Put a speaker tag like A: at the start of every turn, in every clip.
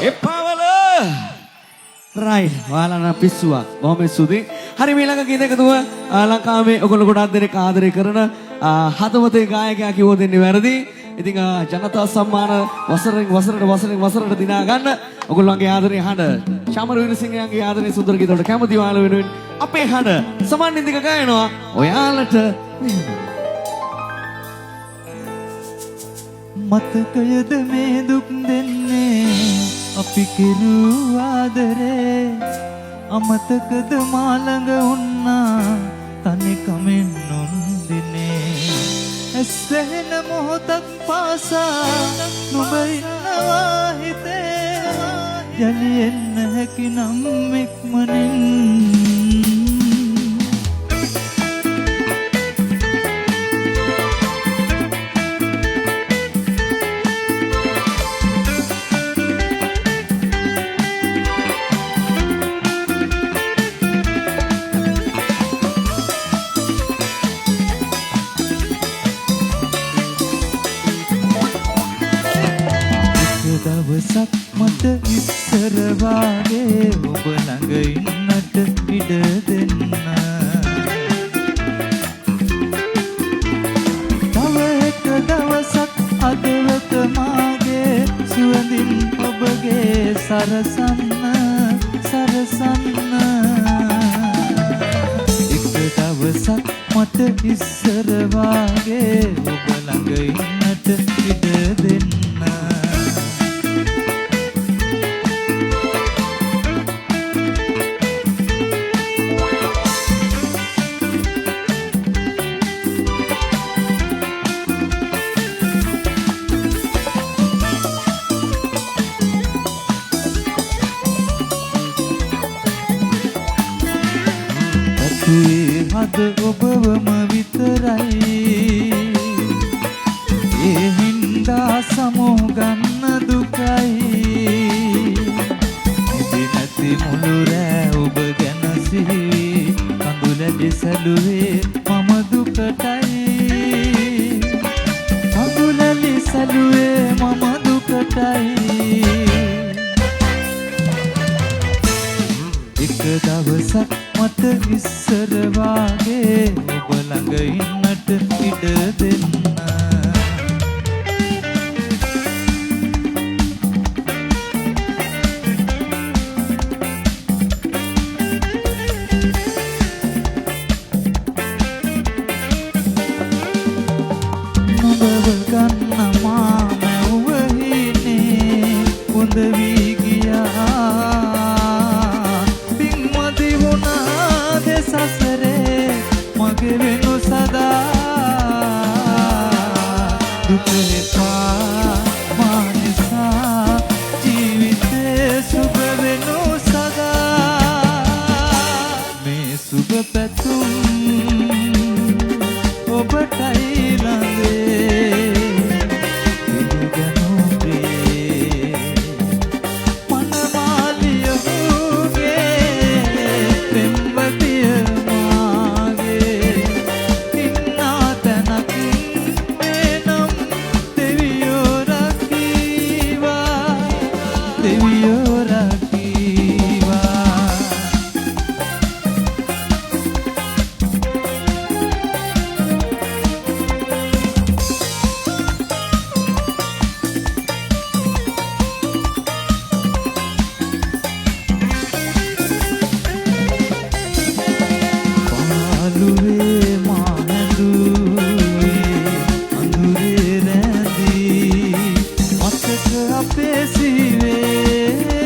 A: එපාවල right ඔයාලා පිස්සුවක් බොහොම ස්තුතියි. හරි මේ ළඟ ගීත එකතුව ලංකාවේ ඔයගොල්ලෝ ගොඩක් දෙනෙක් ආදරය කරන හදවතේ ගායකයා කිව්ව දෙන්නේ වැරදි. ඉතින් ජනතා සම්මාන වසරට දිනා ගන්න ඔයගොල්ලන්ගේ ආදරේ හඬ ශාමර වීරසිංහයන්ගේ ආදරේ සුන්දර ගීත වලට කැමති ඔයාලා වෙනුවෙන් අපේ හඬ සමන්නින්දික ගායනවා ඔයාලට
B: මතකයද මේ දුක් දෙන්නේ අපි කිරු ආදරේ අමතකද මා ළඟ වුණා තනි කමෙන් නොන්දිනේ ඇස්සෙන මොහොතක් පාසා නුඹ ඉන්නවා හිතේ යලියෙන්න හැකි නම් ඉක්මනින් දවසක් මට ඉස්සර වාගේ ඔබ ළඟ ඉන්නට ඉඩ දෙන්න තව එක දවසක් හදවත මාගේ සුවඳින් ඔබගේ සරසන්න එක දවසක් මට ඉස්සර වාගේ ඔබ ළඟ ඉන්නට ඉඩ දෙන්න හද ඔබවම විතරයි ඒ හින්දා සමෝගන්න දුකයි නිදි නැති මුළු රෑ ඔබ ගැන සිහි කඳුලැලි සැලුවේ මම දුකටයි කඳුලැලි සැලුවේ මම දුකටයි එක දවසක් මට ඉස්සර වාගේ ඔබ ළඟ ඉන්නට ඉඩ දෙන්න නොබව ගන්න මා මැව්වහිනේ හොඳ වී ගියා සසරේ මගේ වෙනු සදා දුක එපා මා නිසා ජීවිතේ සුබ වෙනු සදා මේ සුබ පැතුම් ඔබටයි ළඟේ පිළිගනු ප්‍රේ මනමාලිය හුගේ පෙම්වතිය අපේ සිවේ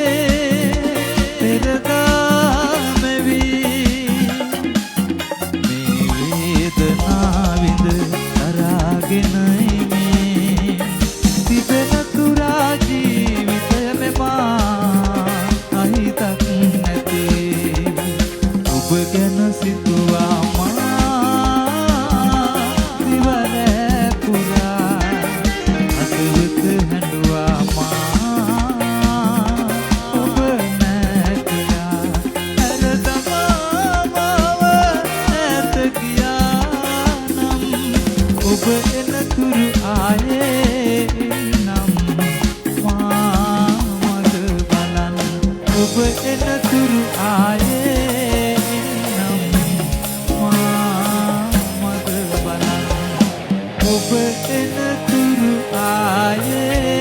B: ඔබ එනතුරු ආයේ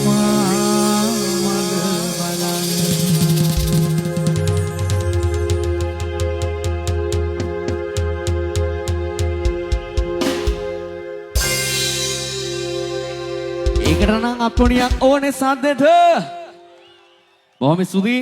B: මා මග බලන්න
A: ඒකට නම් අප්පොනියක් ඕනේ සද්දෙට. බොහොම ස්තුතියි.